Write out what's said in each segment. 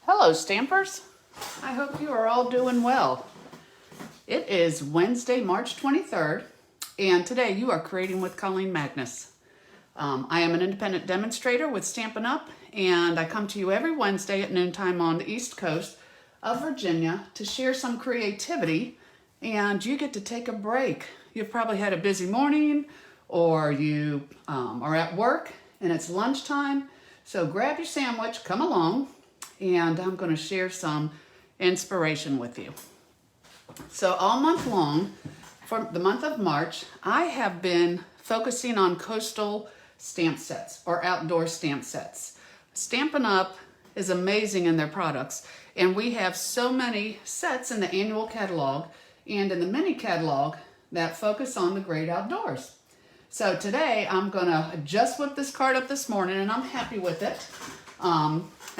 Hello, Stampers. I hope you are all doing well. It is Wednesday, March 23rd, and today you are creating with Colleen Magnus. I am an independent demonstrator with Stampin' Up, and I come to you every Wednesday at noontime on the East Coast of Virginia to share some creativity, and you get to take a break. You've probably had a busy morning, or you are at work and it's lunchtime, so grab your sandwich, come along, and I'm going to share some inspiration with you. So all month long, for the month of March, I have been focusing on coastal stamp sets or outdoor stamp sets. Stampin' Up is amazing in their products, and we have so many sets in the annual catalog and in the mini catalog that focus on the great outdoors. So today I'm gonna just whip this card up this morning, and I'm happy with it.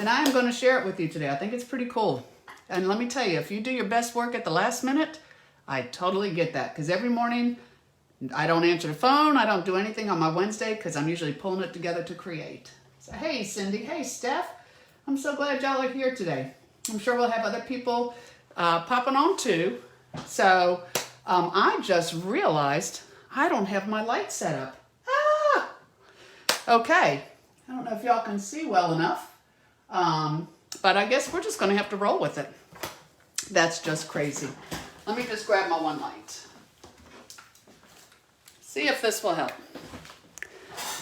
And I am going to share it with you today. I think it's pretty cool. And let me tell you, if you do your best work at the last minute, I totally get that. Because every morning, I don't answer the phone. I don't do anything on my Wednesday because I'm usually pulling it together to create. So, hey, Cindy. Hey, Steph. I'm so glad y'all are here today. I'm sure we'll have other people popping on too. So, I just realized I don't have my light set up. Ah! Okay. I don't know if y'all can see well enough. But I guess we're just going to have to roll with it. That's just crazy. Let me just grab my one light. See if this will help.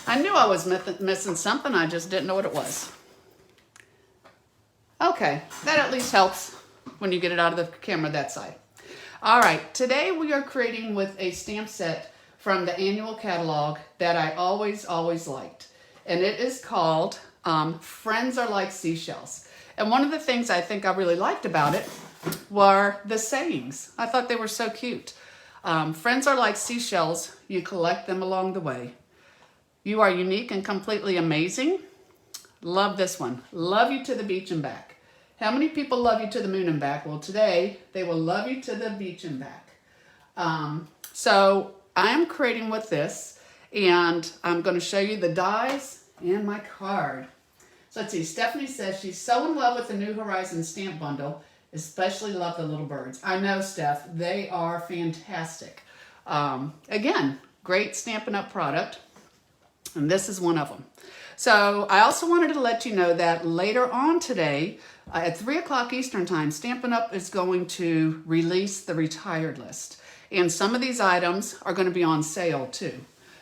I knew I was missing something. I just didn't know what it was. Okay, that at least helps when you get it out of the camera that side. All right, today we are creating with a stamp set from the annual catalog that I always liked. And it is called Friends Are Like Seashells. And one of the things I think I really liked about it were the sayings. I thought they were so cute. Friends are like seashells. You collect them along the way. You are unique and completely amazing. Love this one. Love you to the beach and back. How many people love you to the moon and back? Well, today they will love you to the beach and back. So I am creating with this, and I'm going to show you the dies and my card. So let's see, Stephanie says she's so in love with the New Horizons stamp bundle, especially love the little birds. I know, Steph, they are fantastic. Again, great Stampin' Up product, and this is one of them. So I also wanted to let you know that later on today, at 3 o'clock Eastern time, Stampin' Up is going to release the retired list. And some of these items are going to be on sale too.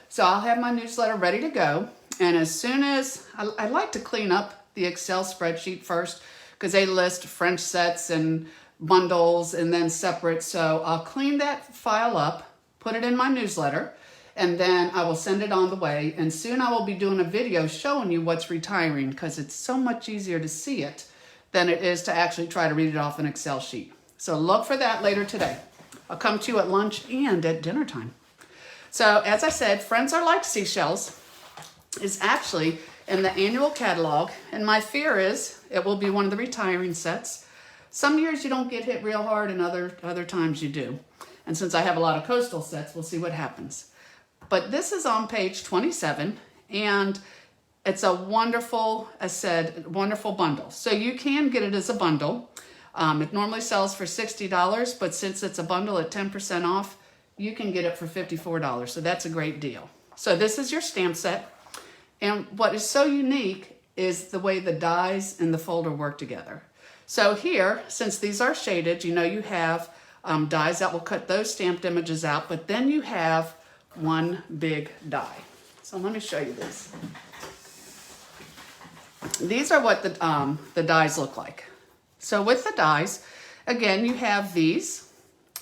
So I'll have my newsletter ready to go. And as soon as, I like to clean up the Excel spreadsheet first because they list French sets and bundles and then separate. So I'll clean that file up, put it in my newsletter, and then I will send it on the way. And soon I will be doing a video showing you what's retiring because it's so much easier to see it than it is to actually try to read it off an Excel sheet. So look for that later today. I'll come to you at lunch and at dinner time. So as I said, Friends Are Like Seashells is actually in the annual catalog, and my fear is it will be one of the retiring sets. Some years you don't get hit real hard, and other times you do. And since I have a lot of coastal sets, we'll see what happens. But this is on page 27, and it's a wonderful, as said, wonderful bundle. So you can get it as a bundle. It normally sells for $60, but since it's a bundle at 10% off, you can get it for $54. So that's a great deal. So this is your stamp set. And what is so unique is the way the dies and the folder work together. So here, since these are shaded, you know you have dies that will cut those stamped images out, but then you have one big die. So let me show you this. These are what the dies look like. So with the dies, again, you have these.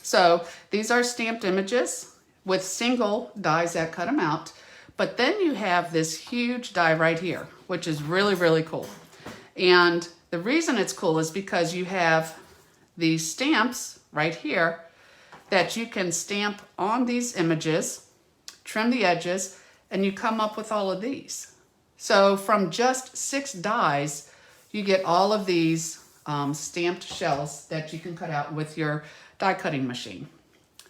So these are stamped images with single dies that cut them out. But then you have this huge die right here, which is really cool. And the reason it's cool is because you have these stamps right here that you can stamp on these images, trim the edges, and you come up with all of these. So from just 6 dies, you get all of these stamped shells that you can cut out with your die cutting machine.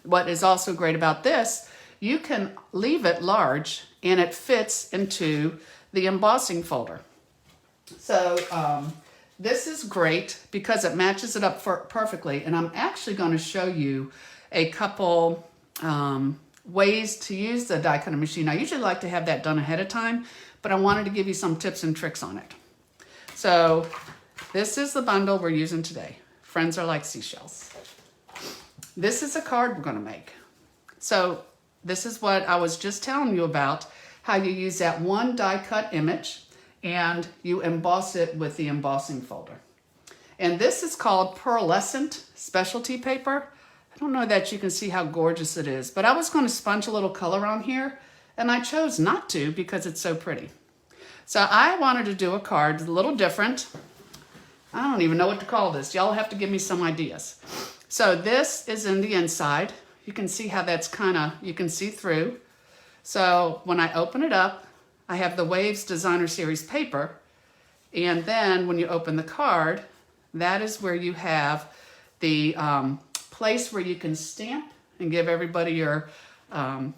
What is also great about this, you can leave it large and it fits into the embossing folder. So This is great because it matches it up perfectly, and I'm actually going to show you a couple ways to use the die cutting machine. I usually like to have that done ahead of time, but I wanted to give you some tips and tricks on it. So this is the bundle we're using today. Friends are like seashells. This is a card we're going to make. So this is what I was just telling you about, how you use that one die cut image and you emboss it with the embossing folder. And this is called pearlescent specialty paper. I don't know that you can see how gorgeous it is, but I was going to sponge a little color on here, and I chose not to because it's so pretty. So I wanted to do a card a little different. I don't even know what to call this. Y'all have to give me some ideas. So this is in the inside. You can see how that's you can see through. So when I open it up, I have the Waves Designer Series paper. And then when you open the card, that is where you have the place where you can stamp and give everybody your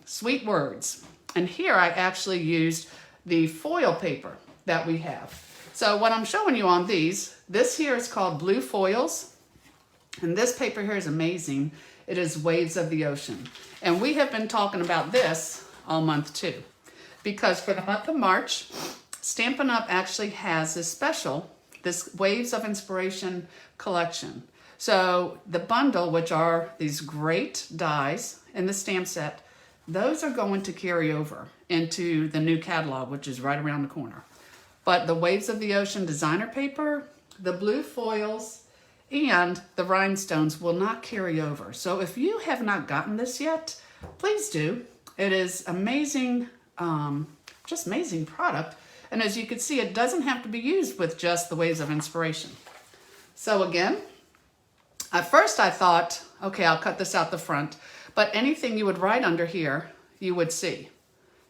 sweet words. And here I actually used the foil paper that we have. So what I'm showing you on these, this here is called blue foils. And this paper here is amazing. It is Waves of the Ocean. And we have been talking about this all month too. Because for the month of March, Stampin' Up! Actually has this special, this Waves of Inspiration collection. So the bundle, which are these great dies in the stamp set, those are going to carry over into the new catalog, which is right around the corner. But the Waves of the Ocean designer paper, the blue foils, and the rhinestones will not carry over. So if you have not gotten this yet, please do. It is amazing, just amazing product. And as you can see, it doesn't have to be used with just the Waves of Inspiration. So again, at first I thought, okay, I'll cut this out the front, but anything you would write under here, you would see.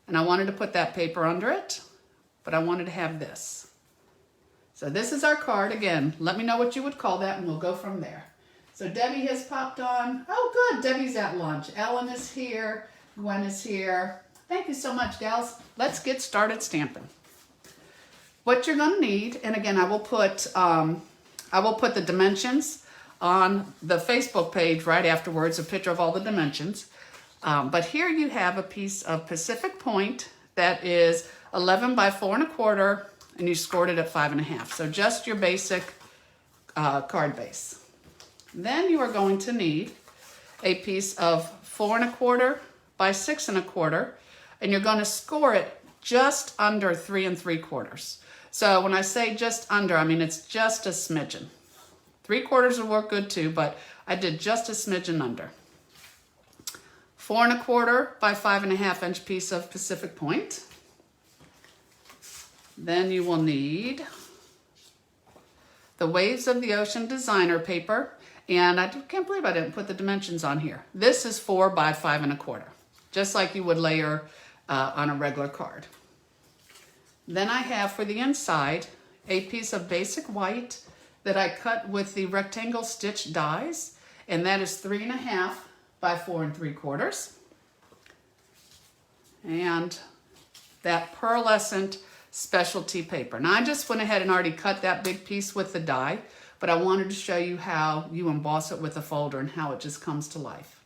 And I wanted to put that paper under it, but I wanted to have this. So this is our card. Again, let me know what you would call that and we'll go from there. So Debbie has popped on. Oh good, Debbie's at lunch. Ellen is here, Gwen is here. Thank you so much, gals. Let's get started stamping. What you're gonna need, and again, I will put the dimensions on the Facebook page right afterwards, a picture of all the dimensions. But here you have a piece of Pacific Point that is 11 by 4 1/4, and you scored it at 5 1/2. So just your basic card base. Then you are going to need a piece of 4 1/4 by 6 1/4, and you're going to score it just under 3 3/4. So when I say just under, I mean it's just a smidgen. 3/4 will work good too, but I did just a smidgen under. 4 1/4 by 5 1/2 inch piece of Pacific Point. Then you will need the Waves of the Ocean designer paper, and I can't believe I didn't put the dimensions on here. This is 4 by 5 1/4, just like you would layer on a regular card. Then I have for the inside a piece of basic white that I cut with the rectangle stitch dies, and that is 3 1/2 by 4 3/4. And that pearlescent specialty paper. Now I just went ahead and already cut that big piece with the die, but I wanted to show you how you emboss it with a folder and how it just comes to life.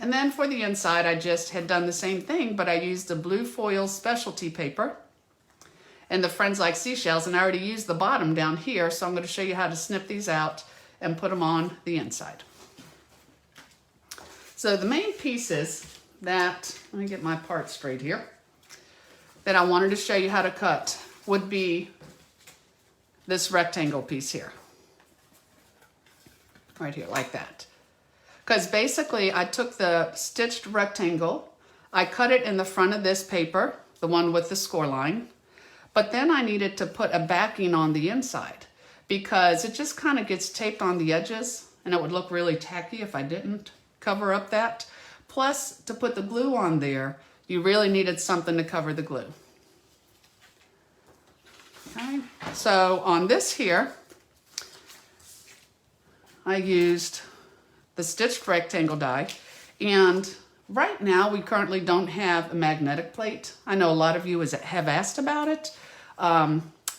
And then for the inside, I just had done the same thing, but I used the blue foil specialty paper and the Friends Like Seashells, and I already used the bottom down here, so I'm going to show you how to snip these out and put them on the inside. So the main pieces that, let me get my part straight here, that I wanted to show you how to cut would be this rectangle piece here. Right here, like that. Because basically I took the stitched rectangle, I cut it in the front of this paper, the one with the score line, but then I needed to put a backing on the inside because it just kind of gets taped on the edges and it would look really tacky if I didn't cover up that. Plus, to put the glue on there, you really needed something to cover the glue. Okay, so on this here, I used the stitched rectangle die, and right now we currently don't have a magnetic plate. I know a lot of you have asked about it.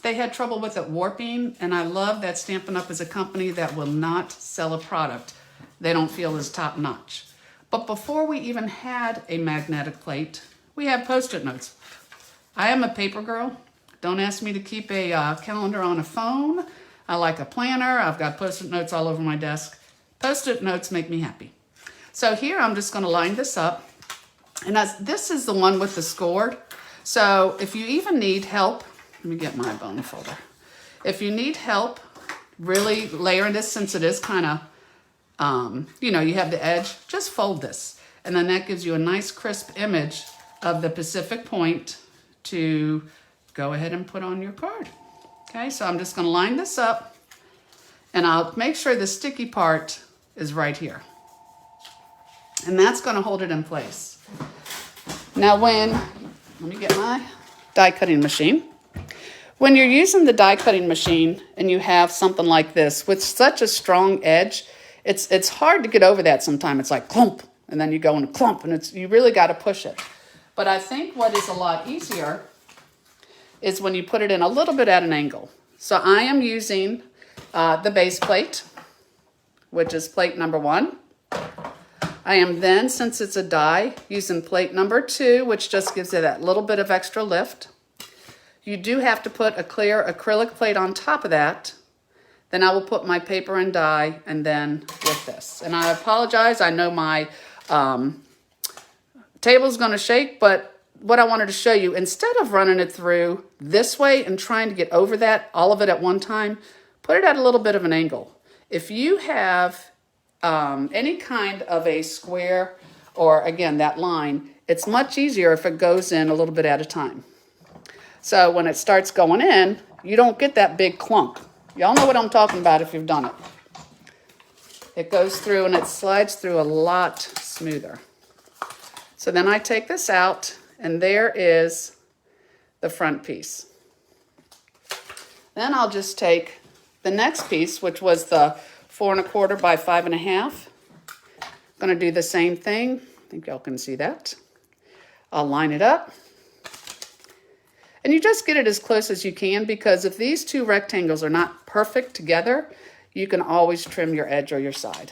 they had trouble with it warping, and I love that Stampin' Up! Is a company that will not sell a product they don't feel is top notch. But before we even had a magnetic plate, we have Post-it notes. I am a paper girl. Don't ask me to keep a calendar on a phone. I like a planner. I've got Post-it notes all over my desk. Post-it notes make me happy. So here I'm just going to line this up. And this is the one with the scored. So if you even need help, let me get my bone folder. If you need help really layering this, since it is kind of, you know, you have the edge, just fold this. And then that gives you a nice crisp image of the Pacific Point to go ahead and put on your card. Okay, so I'm just going to line this up, and I'll make sure the sticky part is right here. And that's going to hold it in place. Now let me get my die cutting machine. When you're using the die cutting machine and you have something like this with such a strong edge, it's hard to get over that sometimes. It's like clump, and then you go into clump, and you really got to push it. But I think what is a lot easier is when you put it in a little bit at an angle. So I am using the base plate, which is plate number 1. I am then, since it's a die, using plate number 2, which just gives it that little bit of extra lift. You do have to put a clear acrylic plate on top of that. Then I will put my paper and die, and then with this. And I apologize, I know my table's gonna shake, but what I wanted to show you, instead of running it through this way and trying to get over that, all of it at one time, put it at a little bit of an angle. If you have any kind of a square, or again, that line, it's much easier if it goes in a little bit at a time. So when it starts going in, you don't get that big clunk. Y'all know what I'm talking about if you've done it. It goes through and it slides through a lot smoother. So then I take this out, and there is the front piece. Then I'll just take the next piece, which was the 4 1/4 by 5 1/2. I'm going to do the same thing. I think y'all can see that. I'll line it up. And you just get it as close as you can, because if these two rectangles are not perfect together, you can always trim your edge or your side.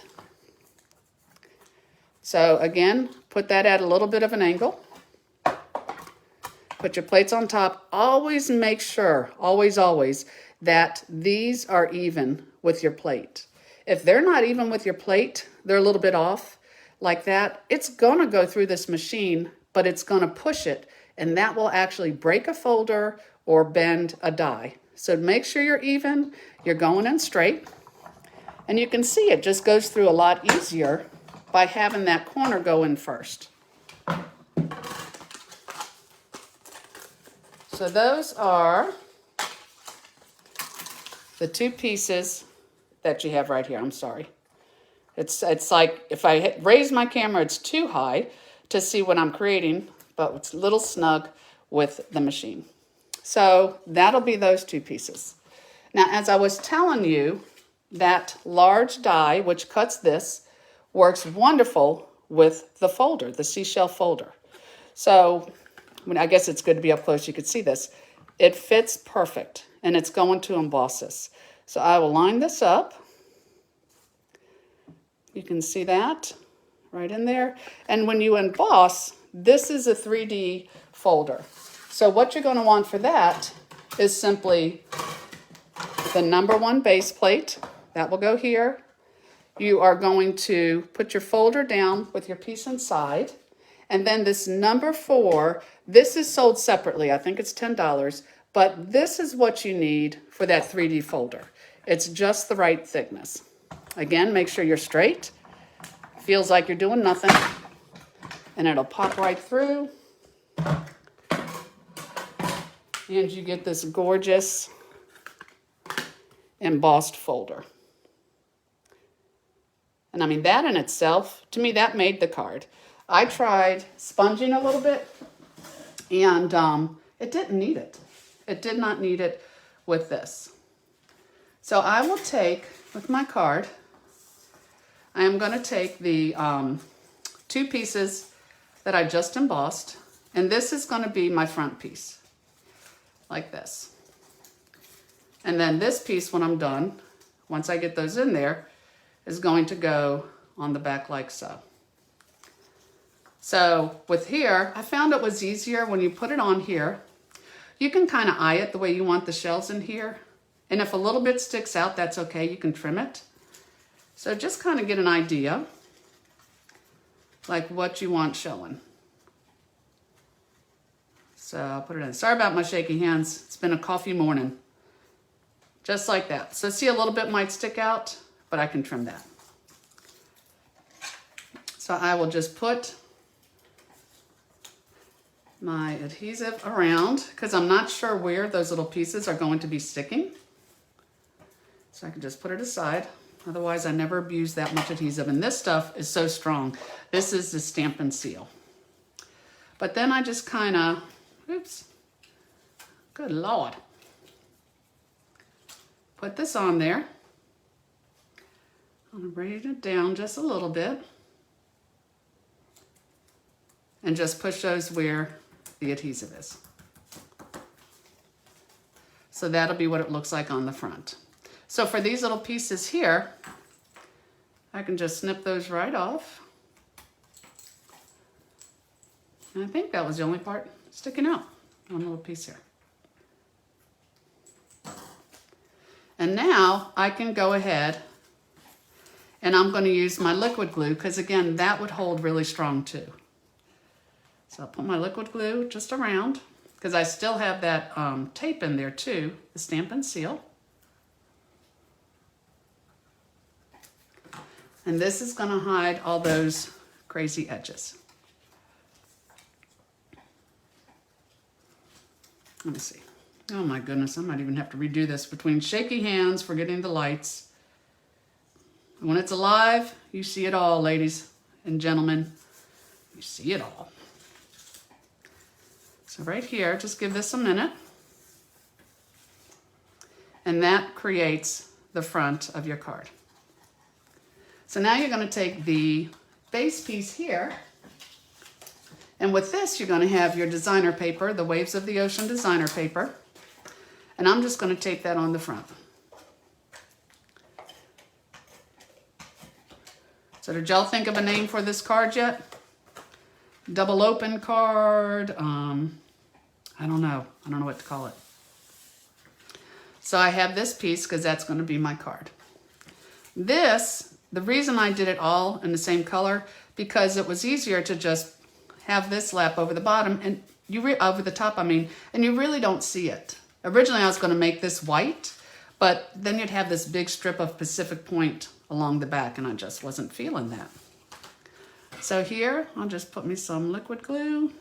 So again, put that at a little bit of an angle. Put your plates on top. Always make sure, always, that these are even with your plate. If they're not even with your plate, they're a little bit off like that, it's going to go through this machine, but it's going to push it, and that will actually break a folder or bend a die. So make sure you're even, you're going in straight, and you can see it just goes through a lot easier by having that corner go in first. So those are the two pieces that you have right here. I'm sorry. It's like if I raise my camera, it's too high to see what I'm creating, but it's a little snug with the machine. So that'll be those two pieces. Now, as I was telling you, that large die, which cuts this, works wonderful with the folder, the seashell folder. So I guess it's good to be up close. You could see this. It fits perfect, and it's going to emboss this. So I will line this up. You can see that right in there. And when you emboss, this is a 3D folder. So what you're going to want for that is simply the number 1 base plate. That will go here. You are going to put your folder down with your piece inside. And then this number 4, this is sold separately. I think it's $10. But this is what you need for that 3D folder. It's just the right thickness. Again, make sure you're straight. Feels like you're doing nothing. And it'll pop right through. And you get this gorgeous embossed folder. And I mean, that in itself, to me, that made the card. I tried sponging a little bit, and it didn't need it. It did not need it with this. So I will take, with my card, I am going to take the 2 pieces that I just embossed, and this is going to be my front piece, like this. And then this piece, when I'm done, once I get those in there, is going to go on the back like so. So with here, I found it was easier when you put it on here. You can kind of eye it the way you want the shells in here. And if a little bit sticks out, that's okay. You can trim it. So just kind of get an idea, like what you want showing. So I'll put it in. Sorry about my shaky hands. It's been a coffee morning. Just like that. So see, a little bit might stick out, but I can trim that. So I will just put my adhesive around because I'm not sure where those little pieces are going to be sticking. So I can just put it aside. Otherwise, I never abuse that much adhesive. And this stuff is so strong. This is the Stamp and Seal. But then I just kind of, oops, good Lord. Put this on there. I'm going to braid it down just a little bit. And just push those where the adhesive is. So that'll be what it looks like on the front. So for these little pieces here, I can just snip those right off. And I think that was the only part sticking out. One little piece here. And now I can go ahead and I'm going to use my liquid glue because again, that would hold really strong too. So I'll put my liquid glue just around because I still have that tape in there too, the Stamp and Seal. And this is going to hide all those crazy edges. Let me see. Oh my goodness, I might even have to redo this between shaky hands, forgetting the lights. When it's alive, you see it all, ladies and gentlemen. You see it all. So right here, just give this a minute. And that creates the front of your card. So now you're going to take the base piece here. And with this, you're going to have your designer paper, the Waves of the Ocean designer paper. And I'm just going to tape that on the front. So did y'all think of a name for this card yet? Double open card. I don't know. I don't know what to call it. So I have this piece because that's going to be my card. This, the reason I did it all in the same color, because it was easier to just have this lap over the bottom and over the top, and you really don't see it. Originally, I was going to make this white, but then you'd have this big strip of Pacific Point along the back, and I just wasn't feeling that. So here, I'll just put me some liquid glue.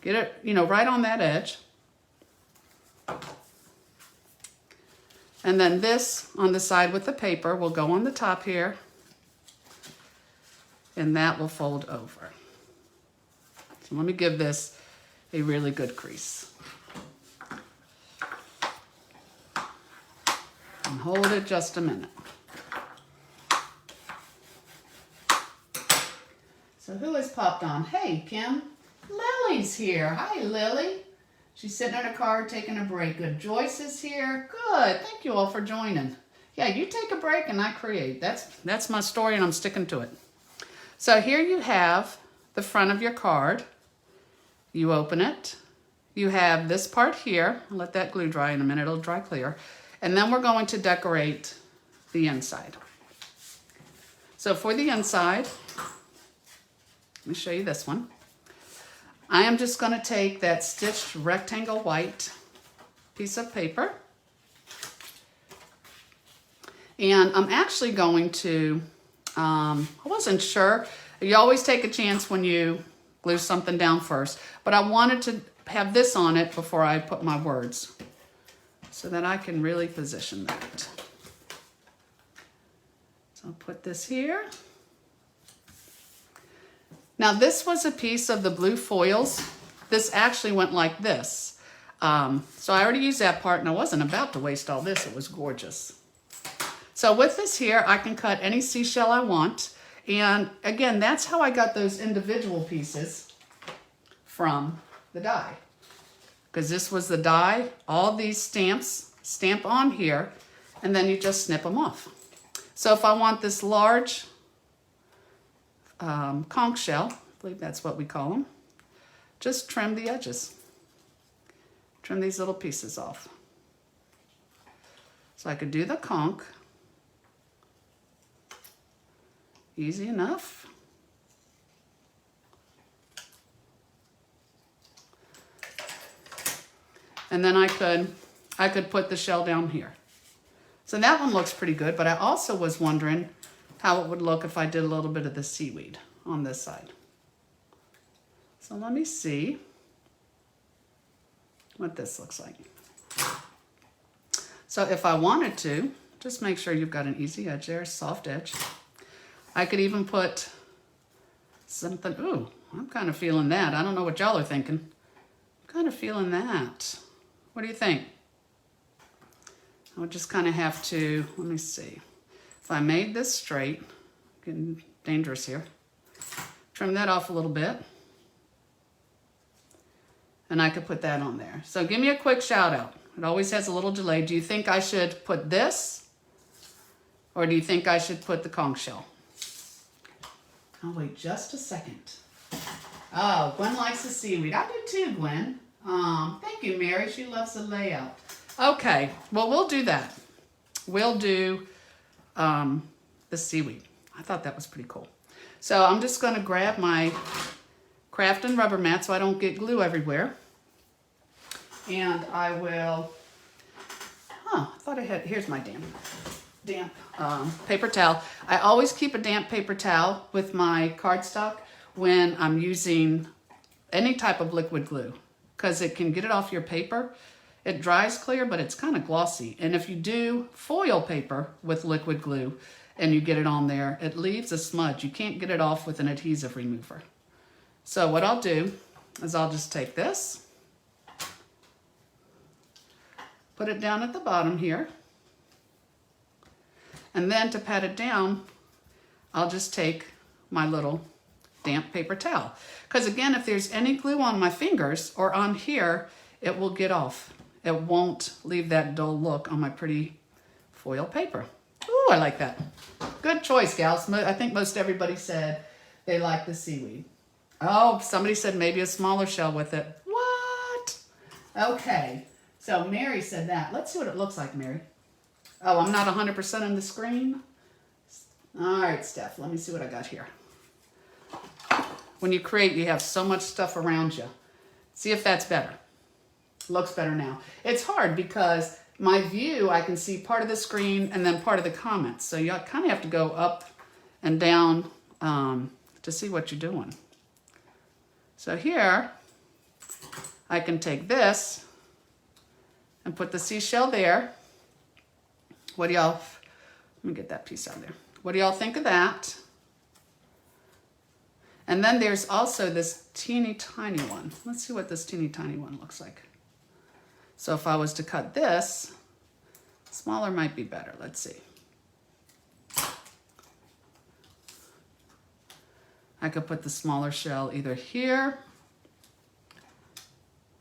Get it, right on that edge. And then this on the side with the paper will go on the top here, and that will fold over. So let me give this a really good crease. And hold it just a minute. So who has popped on? Hey, Kim. Lily's here. Hi, Lily. She's sitting in her car taking a break. Good. Joyce is here. Good. Thank you all for joining. Yeah, you take a break and I create. That's my story and I'm sticking to it. So here you have the front of your card. You open it. You have this part here. I'll let that glue dry in a minute. It'll dry clear. And then we're going to decorate the inside. So for the inside, let me show you this one. I am just going to take that stitched rectangle white piece of paper. And I'm actually going to, I wasn't sure. You always take a chance when you glue something down first. But I wanted to have this on it before I put my words, so that I can really position that. So I'll put this here. Now this was a piece of the blue foils. This actually went like this. So I already used that part and I wasn't about to waste all this. It was gorgeous. So with this here, I can cut any seashell I want. And again, that's how I got those individual pieces from the die. because this was the die. All these stamps stamp on here, and then you just snip them off. So if I want this large conch shell, I believe that's what we call them, just trim the edges. Trim these little pieces off. So I could do the conch. Easy enough. And then I could put the shell down here. So that one looks pretty good, but I also was wondering how it would look if I did a little bit of the seaweed on this side. So let me see what this looks like. So if I wanted to, just make sure you've got an easy edge there, soft edge. I could even put something, ooh, I'm kind of feeling that. I don't know what y'all are thinking. I'm kind of feeling that. What do you think? I would just kind of have to, let me see. If I made this straight, getting dangerous here, trim that off a little bit. And I could put that on there. So give me a quick shout out. It always has a little delay. Do you think I should put this? Or do you think I should put the conch shell? I'll wait just a second. Oh, Gwen likes the seaweed. I do too, Gwen. Thank you, Mary. She loves the layout. Okay, well, we'll do that. We'll do the seaweed. I thought that was pretty cool. So I'm just going to grab my craft and rubber mat so I don't get glue everywhere. And I will, I thought I had, here's my damp paper towel. I always keep a damp paper towel with my cardstock when I'm using any type of liquid glue, because it can get it off your paper. It dries clear, but it's kind of glossy. And if you do foil paper with liquid glue and you get it on there, it leaves a smudge. You can't get it off with an adhesive remover. So what I'll do is I'll just take this, put it down at the bottom here, and then to pat it down, I'll just take my little damp paper towel. Because again, if there's any glue on my fingers or on here, it will get off. It won't leave that dull look on my pretty foil paper. Ooh, I like that. Good choice, gals. I think most everybody said they like the seaweed. Oh, somebody said maybe a smaller shell with it. What? Okay, so Mary said that. Let's see what it looks like, Mary. Oh, I'm not 100% on the screen. All right, Steph, let me see what I got here. When you create, you have so much stuff around you. See if that's better. Looks better now. It's hard because my view, I can see part of the screen and then part of the comments. So you kind of have to go up and down to see what you're doing. So here, I can take this and put the seashell there. What do y'all, let me get that piece out there. What do y'all think of that? And then there's also this teeny tiny one. Let's see what this teeny tiny one looks like. So if I was to cut this, smaller might be better. Let's see. I could put the smaller shell either here.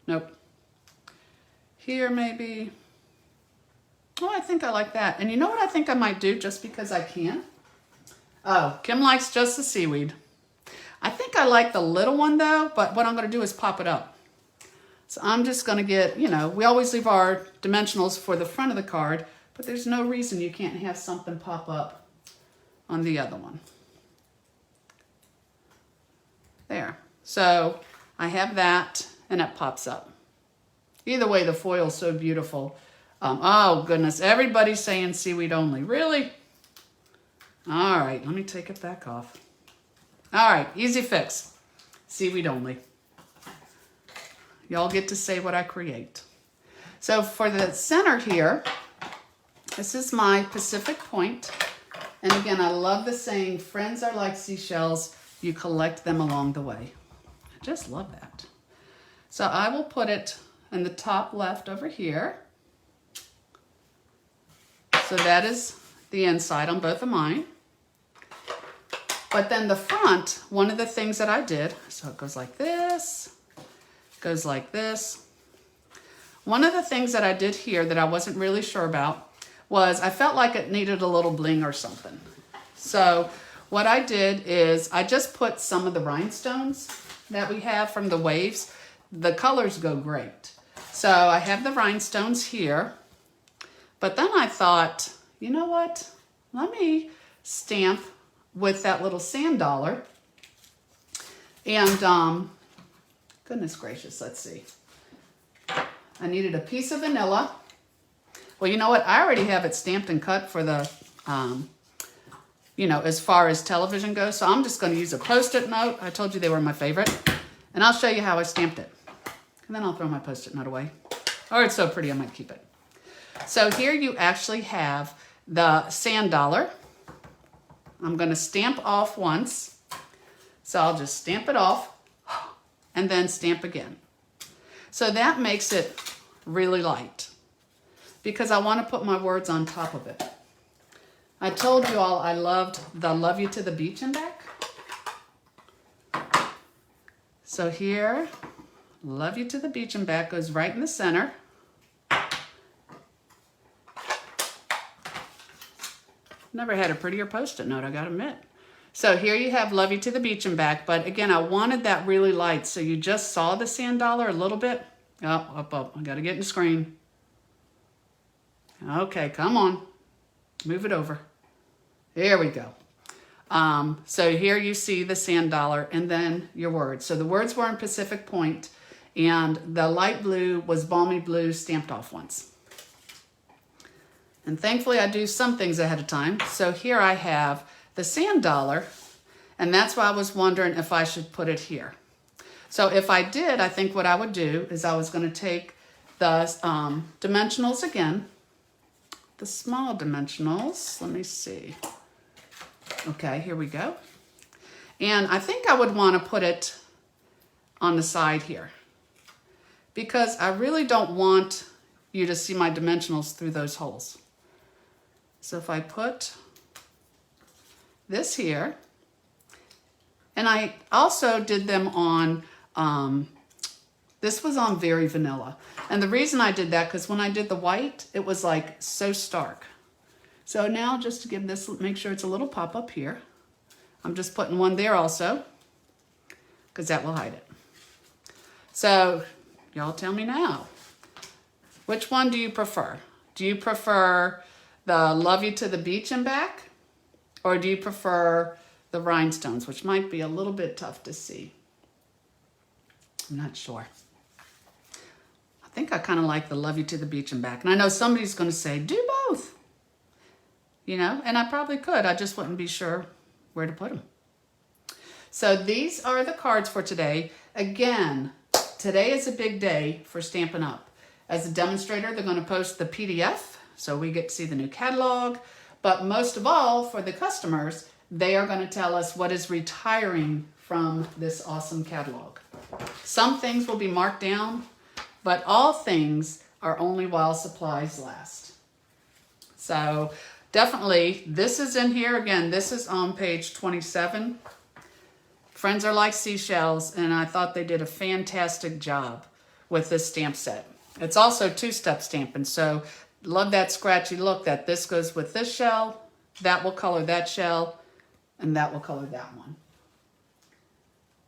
Nope. Here maybe. Oh, I think I like that. And you know what I think I might do just because I can? Oh, Kim likes just the seaweed. I think I like the little one though, but what I'm going to do is pop it up. So I'm just going to get, you know, we always leave our dimensionals for the front of the card, but there's no reason you can't have something pop up on the other one. There. So I have that and it pops up. Either way, the foil's so beautiful. Oh goodness, everybody's saying seaweed only. Really? All right, let me take it back off. All right, easy fix. Seaweed only. Y'all get to say what I create. So for the center here, this is my Pacific Point. And again, I love the saying, friends are like seashells, you collect them along the way. I just love that. So I will put it in the top left over here. So that is the inside on both of mine. But then the front, one of the things that I did, so it goes like this, goes like this, One of the things that I did here that I wasn't really sure about was I felt like it needed a little bling or something. So what I did is I just put some of the rhinestones that we have from the waves. The colors go great. So I have the rhinestones here, but then I thought, you know what? Let me stamp with that little sand dollar. And goodness gracious, let's see. I needed a piece of vanilla. Well, you know what? I already have it stamped and cut for the, you know, as far as television goes. So I'm just going to use a Post-it note. I told you they were my favorite. And I'll show you how I stamped it. And then I'll throw my Post-it note away. Or it's so pretty, I might keep it. So here you actually have the sand dollar. I'm going to stamp off once. So I'll just stamp it off and then stamp again. So that makes it really light because I want to put my words on top of it. I told you all I loved the Love You to the Beach and Back. So here, Love You to the Beach and Back goes right in the center. Never had a prettier Post-it note, I gotta admit. So here you have Love You to the Beach and Back, but again, I wanted that really light, so you just saw the sand dollar a little bit. Up, I gotta get in the screen. Okay, come on, move it over. There we go. So here you see the sand dollar and then your words. So the words were in Pacific Point and the light blue was Balmy Blue stamped off once. And thankfully I do some things ahead of time. So here I have the sand dollar, and that's why I was wondering if I should put it here. So if I did, I think what I would do is I was going to take the dimensionals again, the small dimensionals. Let me see. Okay, here we go. And I think I would want to put it on the side here because I really don't want you to see my dimensionals through those holes. So if I put this here, and I also did them on, this was on Very Vanilla. And the reason I did that, because when I did the white, it was like so stark. So now just to give this, make sure it's a little pop up here. I'm just putting one there also, because that will hide it. So y'all tell me now, which one do you prefer? Do you prefer the Love You to the Beach and Back? Or do you prefer the rhinestones, which might be a little bit tough to see? I'm not sure. I think I kind of like the Love You to the Beach and Back. And I know somebody's going to say, do both. You know, and I probably could. I just wouldn't be sure where to put them. So these are the cards for today. Again, today is a big day for Stampin' Up! As a demonstrator, they're going to post the PDF, so we get to see the new catalog. But most of all, for the customers, they are going to tell us what is retiring from this awesome catalog. Some things will be marked down, but all things are only while supplies last. So definitely, this is in here. Again, this is on page 27. Friends are like seashells, and I thought they did a fantastic job with this stamp set. It's also two-step stamping, so love that scratchy look that this goes with this shell, that will color that shell, and that will color that one.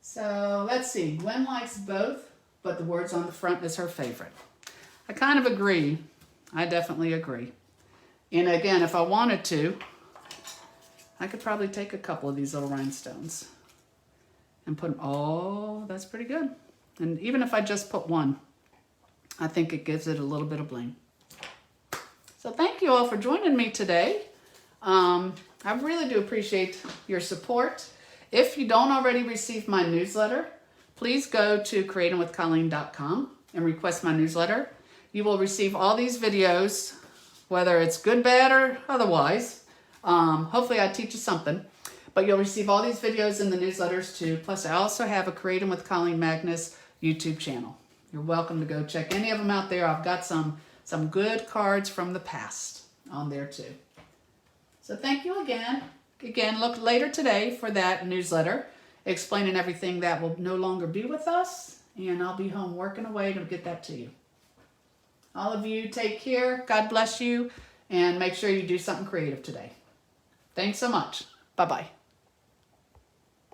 So let's see, Gwen likes both, but the words on the front is her favorite. I kind of agree. I definitely agree. And again, if I wanted to, I could probably take a couple of these little rhinestones and put them, oh, that's pretty good. And even if I just put one, I think it gives it a little bit of bling. So thank you all for joining me today. I really do appreciate your support. If you don't already receive my newsletter, please go to creatingwithcolleen.com and request my newsletter. You will receive all these videos, whether it's good, bad, or otherwise. Hopefully I teach you something. But you'll receive all these videos in the newsletters too. Plus I also have a Creating with Colleen Magnus YouTube channel. You're welcome to go check any of them out there. I've got some good cards from the past on there too. So thank you again. Again, look later today for that newsletter explaining everything that will no longer be with us. And I'll be home working away to get that to you. All of you take care. God bless you. And make sure you do something creative today. Thanks so much. Bye-bye.